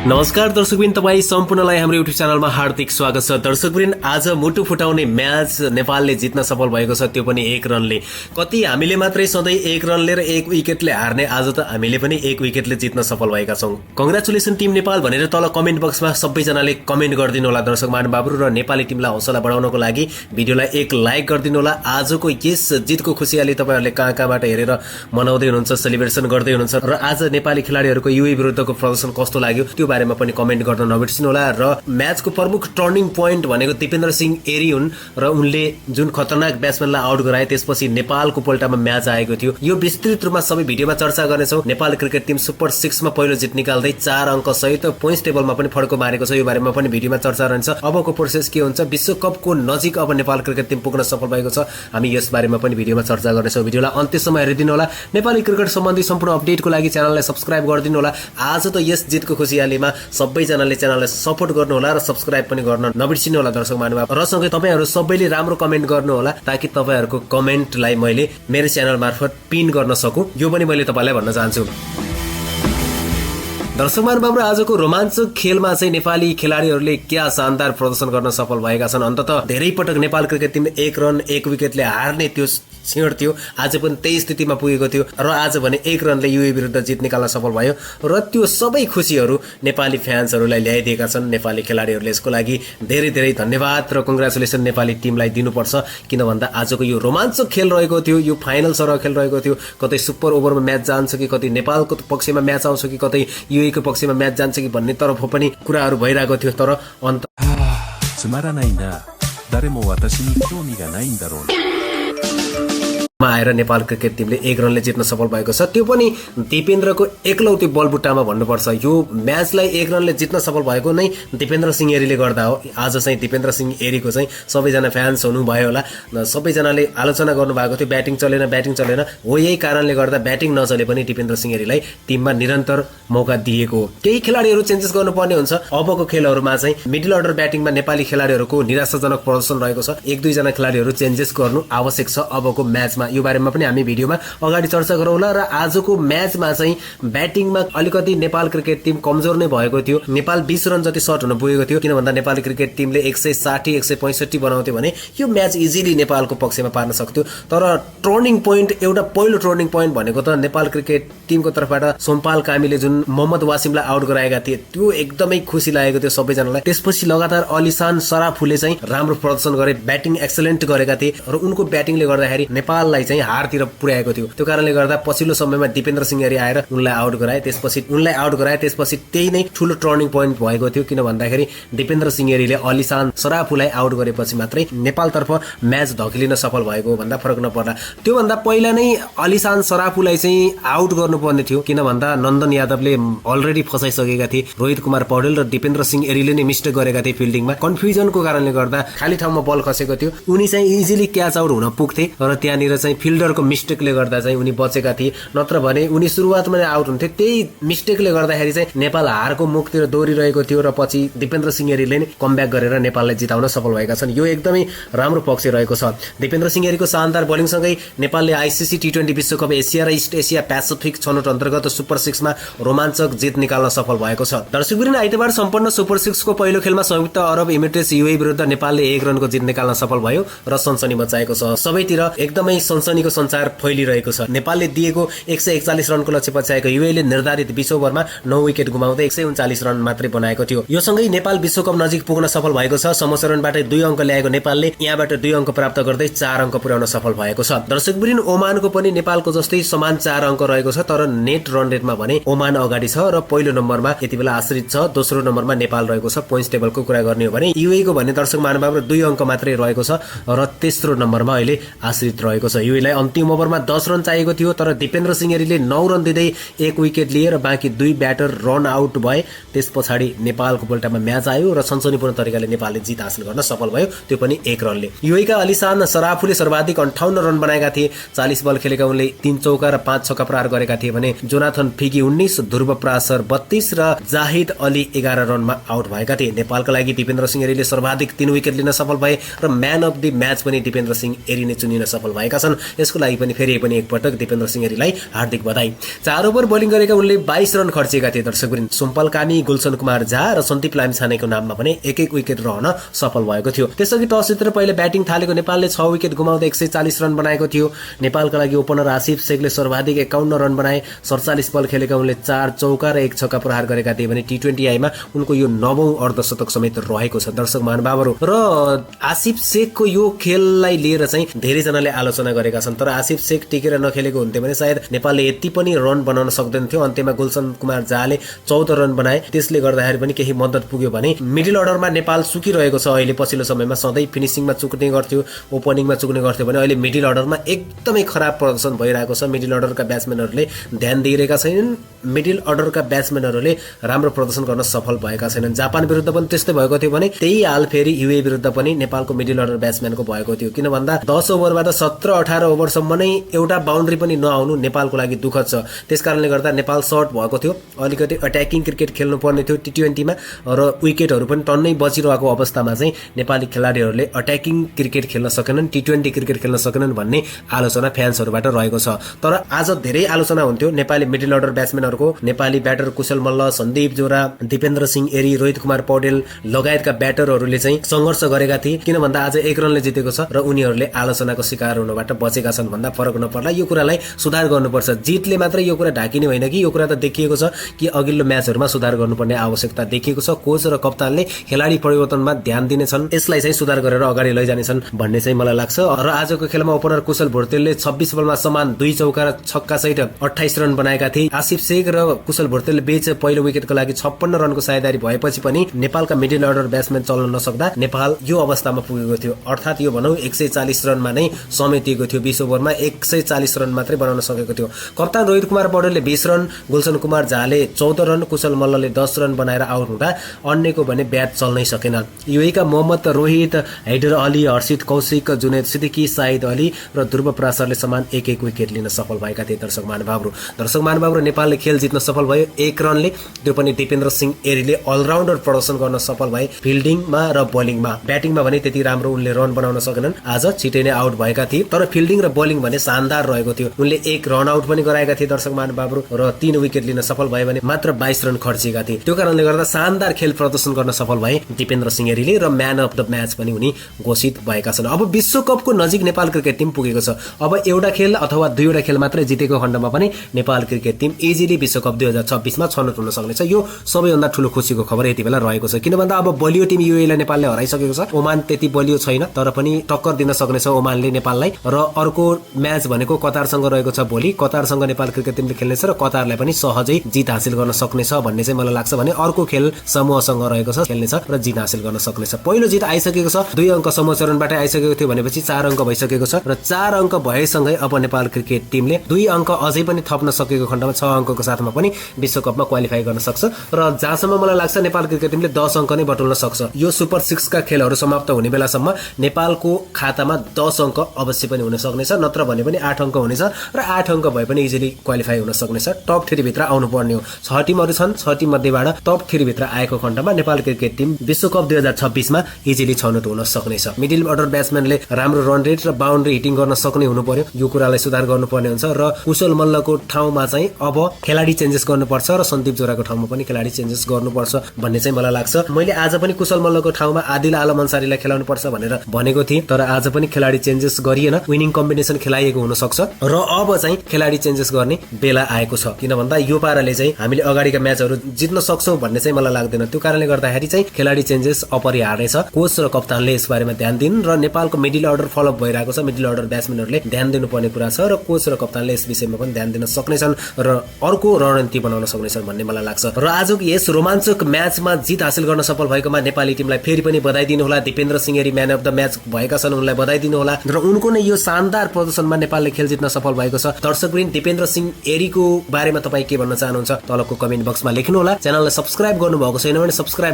नमस्कार दर्शकवृन्द, तपाईँ सम्पूर्णलाई हाम्रो युट्युब च्यानलमा हार्दिक स्वागत छ। दर्शकवृन्द, आज मुटु फुटाउने म्याच नेपालले जित्न सफल भएको छ, त्यो पनि 1 रनले। कति हामीले मात्रै सधैँ 1 रनले र 1 विकेटले हार्ने, आज त हामीले पनि 1 विकेटले जित्न सफल भएका छौं। कंग्रेचुलेसन टिम नेपाल भनेर तल कमेन्ट बक्समा सबैजनाले कमेन्ट गरिदिनु होला दर्शक महानुभावहरु, र नेपाली टिमलाई हौसला बढाउनको लागि भिडियोलाई एक लाइक गरिदिनु होला। आजको यस जितको खुशियाली तपाईहरुले कहाँबाट हेरेर मनाउँदै हुनुहुन्छ, सेलिब्रेसन गर्दै हुनुहुन्छ, र आज नेपाली खेलाडीहरुको युए विरुद्धको प्रदर्शन कस्तो लाग्यो त्यो बारेमा पनि कमेन्ट गर्न नबिर्सिनु होला। र म्याचको प्रमुख टर्निङ पोइन्ट भनेको दिपेन्द्र सिंह एरी हुन्, र उनले जुन खतरनाक ब्याट्सम्यानलाई आउट गराए त्यसपछि नेपालको पल्टामा म्याच आएको थियो। यो विस्तृत रूपमा सबै भिडियोमा चर्चा गर्नेछौं। नेपाल क्रिकेट टिम सुपर 6 मा पहिलो जित निकाल्दै 4 अङ्क सहित पोइन्ट्स टेबलमा पनि फड्को मारेको छ। यो बारेमा पनि भिडियोमा चर्चा रहन्छ। अबको प्रोसेस के हुन्छ, विश्वकपको नजिक अब नेपाल क्रिकेट टिम पुग्न सफल भएको छ। हामी यस बारेमा पनि भिडियोमा चर्चा गर्नेछौं। भिडियोलाई अन्त्यसम्म हेरिदिनु होला। नेपाली क्रिकेट सम्बन्धी सम्पूर्ण अपडेटको लागि च्यानललाई सब्स्क्राइब गरिदिनु होला। आज त यस जितको खुशियालीमा सबैजनाले च्यानललाई सपोर्ट गर्नु होला र सब्स्क्राइब पनि गर्न नबिर्सिनु होला दर्शक महानुभाव। र सँगै तपाईहरु सबैले राम्रो कमेन्ट गर्नु होला ताकि तपाईहरुको कमेन्टलाई मैले मेरो च्यानल मार्फत पिन गर्न सकु। यो पनि मैले तपाईलाई भन्न चाहन्छु। दर्शक महानुभाव, आजको रोमाञ्चक खेलमा चाहिँ नेपाली खेलाडीहरूले क्या शानदार प्रदर्शन गर्न सफल भएका छन्। अन्ततः धेरै पटक नेपाल क्रिकेट टिम 1 रन 1 विकेटले हार्ने त्यो क्षण थियो। आज पनि त्यही स्थितिमा पुगेको थियो, र आज भने 1 रनले युए विरुद्ध जित निकाल्न सफल भयो, र त्यो सबै खुशीहरू नेपाली फ्यान्सहरूलाई ल्याइदिएका छन् नेपाली खेलाडीहरूले। यसको लागि धेरै धेरै धन्यवाद र कंग्रेचुलेसन नेपाली टिमलाई दिनुपर्छ। किन भन्दा आजको यो रोमाञ्चक खेल रहेको थियो, यो फाइनल सरह खेल रहेको थियो। कतै सुपर ओभरमा म्याच जान्छ कि कतै नेपालको पक्षमा म्याच आउँछ कि कतै युएको पक्षमा म्याच जान्छ कि भन्ने तर्फ पनि कुराहरू भइरहेको थियो। तर अन्त आएर नेपाल क्रिकेट टिमले 1 रनले जित्न सफल भएको छ। त्यो पनि दिपेन्द्रको एकलौटी बलबुट्टामा भन्नुपर्छ। यो म्याचलाई 1 रनले जित्न सफल भएको नै दिपेन्द्र सिंह एरीले गर्दा हो। आज चाहिँ दिपेन्द्र सिंह एरीको चाहिँ सबैजना फ्यान्स हुनुभयो होला, सबैजनाले आलोचना गर्नुभएको थियो ब्याटिङ चलेन। हो यही कारणले गर्दा ब्याटिङ नचले पनि दिपेन्द्र सिंह एरीलाई टिममा निरन्तर मौका दिएको हो। केही खेलाडीहरू चेन्जेस गर्नुपर्ने हुन्छ। अबको खेलहरूमा चाहिँ मिडल अर्डर ब्याटिङमा नेपाली खेलाडीहरूको निराशाजनक प्रदर्शन रहेको छ। 1-2 जना खेलाडीहरू चेन्जेस गर्नु आवश्यक छ अबको म्याचमा। यो बारेमा पनि हामी भिडियोमा अगाडि चर्चा गरौँ होला। र आजको म्याचमा चाहिँ ब्याटिङमा अलिकति नेपाल क्रिकेट टिम कमजोर नै भएको थियो। नेपाल 20 रन जति सर्ट हुन पुगेको थियो, किन भन्दा नेपाली क्रिकेट टिमले 160 165 बनाउँथ्यो भने यो म्याच इजिली नेपालको पक्षमा पार्न सक्थ्यो। तर टर्निङ पोइन्ट, एउटा पहिलो टर्निङ पोइन्ट भनेको त नेपाल क्रिकेट टिमको तर्फबाट सोमपाल कामीले जुन मोहम्मद वासिमलाई आउट गराएका थिए, त्यो एकदमै खुसी लागेको थियो सबैजनालाई। त्यसपछि लगातार अलिसान सराफुले चाहिँ राम्रो प्रदर्शन गरे, ब्याटिङ एक्सलेन्ट गरेका थिए, र उनको ब्याटिङले गर्दाखेरि नेपाललाई चाहिँ हारतिर पुर्याएको थियो। त्यो कारणले गर्दा पछिल्लो समयमा दिपेन्द्र सिंह एरी आएर उनलाई आउट गराए। त्यसपछि त्यही नै ठूलो टर्निङ पोइन्ट भएको थियो। किन भन्दाखेरि दिपेन्द्र सिंह एरीले अलिसान सराफुलाई आउट गरेपछि मात्रै नेपालतर्फ म्याच धकिलिन सफल भएको भन्दा फरक नपर्ला। त्यो भन्दा पहिला नै अलिसान सराफुलाई चाहिँ आउट गर्नुपर्ने थियो। किन भन्दा नन्दन यादवले अलरेडी फसाइसकेका थिए। रोहित कुमार पौडेल र दिपेन्द्र सिंह एरीले नै मिस्टेक गरेका थिए फिल्डिङमा। कन्फ्युजनको कारणले गर्दा खाली ठाउँमा बल खसेको थियो। उनी चाहिँ इजिली क्याच आउट हुन पुग्थे, र त्यहाँनिर चाहिँ फिल्डरको मिस्टेकले गर्दा चाहिँ उनी बचेका थिए। नत्र भने उनी सुरुवातमा नै आउट हुन्थे। त्यही मिस्टेकले गर्दाखेरि चाहिँ नेपाल हारको मुखतिर दौडिरहेको थियो, र पछि दिपेन्द्र सिंह एरीले नै कमब्याक गरेर नेपाललाई जिताउन सफल भएका छन्। यो एकदमै राम्रो पक्ष रहेको छ। दिपेन्द्र सिंह एरीको शानदार बोलिङसँगै नेपालले आइसिसी टी20 विश्वकप एसिया र इस्ट एसिया पेसिफिक छनौट अन्तर्गत सुपर 6 मा रोमाञ्चक जित निकाल्न सफल भएको छ। दर्शकवृन्द, आइतबार सम्पन्न सुपर 6 को पहिलो खेलमा संयुक्त अरब इमिरेट्स युए विरुद्ध नेपालले 1 रनको जित निकाल्न सफल भयो र सनसनी मचाएको छ। सबैतिर एकदमै सनसनीको संचार फैलिरहेको छ। नेपालले दिएको 141 रनको लक्ष्य पछ्याएको युएले निर्धारित 20 ओभरमा 9 विकेट गुमाउँदै 139 रन मात्रै बनाएको थियो। यो सँगै नेपाल विश्वकप नजिक पुग्न सफल भएको छ। समोसरणबाट 2 अङ्क ल्याएको नेपालले यहाँबाट 2 अङ्क प्राप्त गर्दै 4 अङ्क पुर्याउन सफल भएको छ। दर्शकवृन्द, ओमानको पनि नेपालको जस्तै समान 4 अङ्क रहेको छ, तर नेट रन रेटमा भने ओमान अगाडि छ र पहिलो नम्बरमा यति बेला आश्रित छ। दोस्रो नम्बरमा नेपाल रहेको छ। पोइन्ट्स टेबलको कुरा गर्ने हो भने युए को भन्ने दर्शक महानुभाव 2 अङ्क मात्रै रहेको छ, र तेस्रो नम्बरमा अहिले आश्रित रहेको छ। युएलाई अन्तिम ओभरमा 10 रन चाहिएको थियो, तर दिपेन्द्र सिंह एरीले 9 रन दिँदै 1 विकेट लिए र बाँकी 2 ब्याटर रन आउट भए। त्यस पछाडि नेपालको पल्टामा म्याच आयो र सनसनीपूर्ण तरिकाले नेपालले जित हासिल गर्न सफल भयो, त्यो पनि 1 रनले। युएका अलिसान सराफुले सर्वाधिक 58 रन बनाएका थिए। 40 बल खेलेका उनले 3 चौका र 5 छक्का प्रहार गरेका थिए भने जोनाथन फिगी 19, ध्रुव प्रासर 32 र जाहिद अली 11 रनमा आउट भएका थिए। नेपालका लागि दिपेन्द्र सिंह एरीले सर्वाधिक 3 विकेट लिन सफल भए र म्यान अफ द म्याच पनि दिपेन्द्र सिंह एरी नै चुनिन सफल भएका छन्। छन्। यसको लागि पनि फेरि पनि एकपटक दिपेन्द्र सिंह एरीलाई हार्दिक बधाई। 4 ओभर बोलिङ गरेका उनले 22 रन खर्चिएका थिए दर्शकवृन्द। सुम्पल कामी, गुलसन कुमार झा र सन्दीप लामिछानेको नाममा पनि एक विकेट रहन सफल भएको थियो। त्यसअघि टस जितेर पहिले ब्याटिङ थालेको नेपालले 6 विकेट गुमाउँदै 140 रन बनाएको थियो। नेपालका लागि ओपनर आसिफ शेखले सर्वाधिक 51 रन बनाए। 47 बल खेलेका उनले 4 चौका र 1 छक्का प्रहार गरेका थिए भने T20 आईमा उनको यो 9औं अर्धशतक समेत रहेको छ दर्शक महानुभावहरू। र आसिफ शेखको यो खेललाई लिएर चाहिँ धेरैजनाले आलोचना गरेका छन्, तर आसिफ शेख टिकेर नखेलेको हुन्थ्यो भने सायद नेपालले यति पनि रन बनाउन सक्दैन थियो। अन्त्यमा गुलसन कुमार झाले 14 रन बनाए, त्यसले गर्दाखेरि पनि केही मद्दत पुग्यो भने मिडल अर्डरमा नेपाल सुकिरहेको छ। अहिले पछिल्लो समयमा सधैँ फिनिसिङमा चुक्ने गर्थ्यो, ओपनिङमा चुक्ने गर्थ्यो भने अहिले मिडल अर्डरमा एकदमै खराब प्रदर्शन भइरहेको छ। मिडल अर्डरका ब्याट्सम्यानहरूले ध्यान दिइरहेका छैनन्, मिडल अर्डरका ब्याट्सम्यानहरूले राम्रो प्रदर्शन गर्न सफल भएका छैनन्। जापान विरुद्ध पनि त्यस्तै भएको थियो भने त्यही हाल फेरि युए विरुद्ध पनि नेपालको मिडल अर्डर ब्याट्सम्यानको भएको थियो। किन भन्दा 10 ओभरबाट 17-18 ओभरसम्म नै एउटा बााउन्ड्री पनि नआउनु नेपालको लागि दुःखद छ। त्यसकारणले गर्दा नेपाल सर्ट भएको थियो, अलिकति अट्याकिङ क्रिकेट खेल्नु पर्ने थियो T20मा र विकेटहरू पनि टन्नै बचिरहेको अवस्थामा चाहिँ नेपाली खेलाडीहरूले अट्याकिङ क्रिकेट खेल्न सकेनन्, T20 क्रिकेट खेल्न सकेनन् भन्ने आलोचना फ्यान्सहरूबाट रहेको छ। तर आज धेरै आलोचना हुन्थ्यो नेपाली मिडल अर्डर ब्याट्सम्यानहरूको। नेपाली ब्याटर कुशल मल्ल, सन्दीप जोरा, दिपेन्द्र सिंह एरी, रोहित कुमार पौडेल लगायतका ब्याटरहरूले चाहिँ सङ्घर्ष गरेका थिए। किन भन्दा आज 1 रनले जितेको छ र उनीहरूले आलोचनाको शिकार हुनबाट बचेका छन् भन्दा फरक नपर्ला। यो कुरालाई सुधार गर्नुपर्छ। जितले मात्रै यो कुरा ढाकिने होइन कि यो कुरा त देखिएको छ कि अघिल्लो म्याचहरूमा सुधार गर्नुपर्ने आवश्यकता देखिएको छ। कोच र कप्तानले खेलाडी परिवर्तनमा ध्यान दिनेछन्, यसलाई चाहिँ सुधार गरेर अगाडि लैजानेछन् भन्ने चाहिँ मलाई लाग्छ। र आजको खेलमा ओपनर कुशल भुर्तेलले 26 बलमा समान 2 चौका र छक्का सहित 28 रन बनाएका थिए। आसिफ शेख र कुशल भुर्तेल बीच पहिलो विकेटको लागि 56 रनको साझेदारी भएपछि पनि नेपालका मिडल अर्डर ब्याट्सम्यान चल्न नसक्दा नेपाल यो अवस्थामा पुगेको थियो। अर्थात् यो भनौँ 140 रनमा नै समेटिएको थियो। 20 ओभरमा 140 रन मात्रै बनाउन सकेको थियो। कप्तान रोहित कुमार पौडेलले 20 रन, गुलसन कुमार झाले 14 रन, कुशल मल्लले 10 रन बनाएर आउट हुँदा अन्यको भने ब्याट चल्नै सकेन। युएका मोहम्मद, रोहित, हैदर अली, हर्षित कौशिक, जुनेद सिद्दिकी, साहिद अली र ध्रुव प्रासारले समान एक विकेट लिन सफल भएका थिए दर्शक महानुभावहरू। नेपालले खेल जित्न सफल भयो 1 रनले, त्यो पनि दिपेन्द्र सिंह एरीले अलराउन्डर प्रदर्शन गर्न सफल भए फिल्डिङमा र बोलिङमा। ब्याटिङमा भने त्यति राम्रो उनले रन बनाउन सकेनन्, आज छिटै नै आउट भएका थिए। तर फिल्डिङ र बोलिङ भने शानदार रहेको थियो। उनले 1 रन आउट पनि गराएका थिए दर्शक महानुभावहरू र 3 विकेट लिन सफल भए भने मात्र 22 रन खर्चिएका थिए। त्यो कारणले गर्दा शानदार खेल प्रदर्शन गर्न सफल भए दिपेन्द्र सिंह एरीले र म्यान अफ द म्याच पनि उनी घोषित भएका छन्। अब विश्वकपको नजिक नेपाल क्रिकेट टिम पुगेको छ। अब एउटा खेल अथवा 2वटा खेल मात्रै जितेको खण्डमा पनि नेपाल क्रिकेट टिम इजिली विश्वकप 2026 मा छनौट हुन सक्नेछ। यो सबैभन्दा ठूलो खुसीको खबर यति बेला रहेको छ। किन भन्दा अब बलियो टिम युएलाई नेपालले हराइसकेको छ। ओमान त्यति बलियो छैन, तर पनि टक्कर दिन सक्नेछ ओमानले नेपाललाई। र अर्को म्याच भनेको कतारसँग रहेको छ भोलि। कतारसँग नेपाल क्रिकेट टिमले खेल्नेछ र कतारलाई पनि सहजै जित हासिल गर्न सक्नेछ भन्ने चाहिँ मलाई लाग्छ। भने अर्को खेल समूहसँग रहेको छ, खेल्नेछ र जित हासिल गर्न सक्नेछ। पहिलो जित आइसकेको छ, 2 अङ्क समूह चरणबाट आइसकेको थियो भनेपछि 4 अङ्क भइसकेको छ र 4 अङ्क भएसँगै अब नेपाल क्रिकेट टिमले 2 अङ्क अझै पनि थप्न सकेको खण्डमा 6 अङ्कको साथमा पनि विश्वकपमा क्वालिफाई गर्न सक्छ। र जहाँसम्म मलाई लाग्छ नेपाल क्रिकेट टिमले 10 अङ्क नै बटुल्न सक्छ। यो सुपर 6 का खेलहरू समाप्त हुने बेलासम्म नेपालको खातामा 10 अङ्क अवश्य पनि हुन सक्नेछ, नत्र भने पनि 8 अङ्क हुनेछ र 8 अङ्क भए पनि इजिली क्वालिफाई हुन सक्नेछ। टप 3 भित्र आउनु पर्ने हो। 6 टिमहरू छन्, 6 टिम मध्येबाट टप 3 भित्र आएको खण्डमा नेपाल क्रिकेट टिम विश्वकप 2026 मा इजिली छनौट हुन सक्नेछ। मिडल अर्डर ब्याट्सम्यानले राम्रो रन रेट र बााउन्ड्री हिटिङ गर्न सक्ने हुनु पर्यो। यो कुरालाई सुधार गर्नुपर्ने हुन्छ र कुशल मल्लको ठाउँमा चाहिँ अब खेलाडी चेन्जेस गर्नुपर्छ र सन्दीप जोराको ठाउँमा पनि खेलाडी चेन्जेस गर्नुपर्छ भन्ने चाहिँ मलाई लाग्छ। मैले आज पनि कुशल मल्लको ठाउँमा आदिल आलम अन्सारीलाई खेलाउनु पर्छ भनेर भनेको थिएँ, तर आज पनि खेलाडी चेन्जेस गरिएन। विनिङ कम्बिनेसन खेलाइएको हुन सक्छ र अब चाहिँ खेलाडी चेन्जेस गर्ने बेला आएको छ। किन भन्दा यो पाराले चाहिँ हामीले अगाडिका म्याचहरू जित्न सक्छौं भन्ने चाहिँ मलाई लाग्दैन। त्यो कारणले गर्दाखेरि चाहिँ खेलाडी चेन्जेस अपरिहार्य छ। कोच र कप्तानले यसबारेमा ध्यान दिनु र नेपालको मिडल अर्डर फलोअप भइरहेको छ। मिडल अर्डर ब्याट्सम्यानहरूले ध्यान दिनुपर्ने कुरा छ र कोच र कप्तानले यस विषयमा पनि ध्यान दिन सक्नेछन् र अर्को रणनीति बनाउन सक्नेछन् भन्ने मलाई लाग्छ। र आजको यस रोमाञ्चक म्याचमा जित हासिल गर्न सफल भएकोमा नेपाली टिमलाई फेरि पनि बधाई दिनु होला। दिपेन्द्र सिंह एरी म्यान अफ द म्याच भएका छन्, उनलाई बधाई दिनु होला। र उनको नै यो शानदार प्रदर्शनमा नेपालले खेल जित्न सफल भएको छ। दर्शकवृन्द, दिपेन्द्र सिंह एरीको बारेमा तपाईँ के भन्न चाहनुहुन्छ तलको कमेन्ट बक्समा लेख्नु होला। च्यानललाई सब्स्क्राइब गर्नुभएको छैन भने सब्स्क्राइब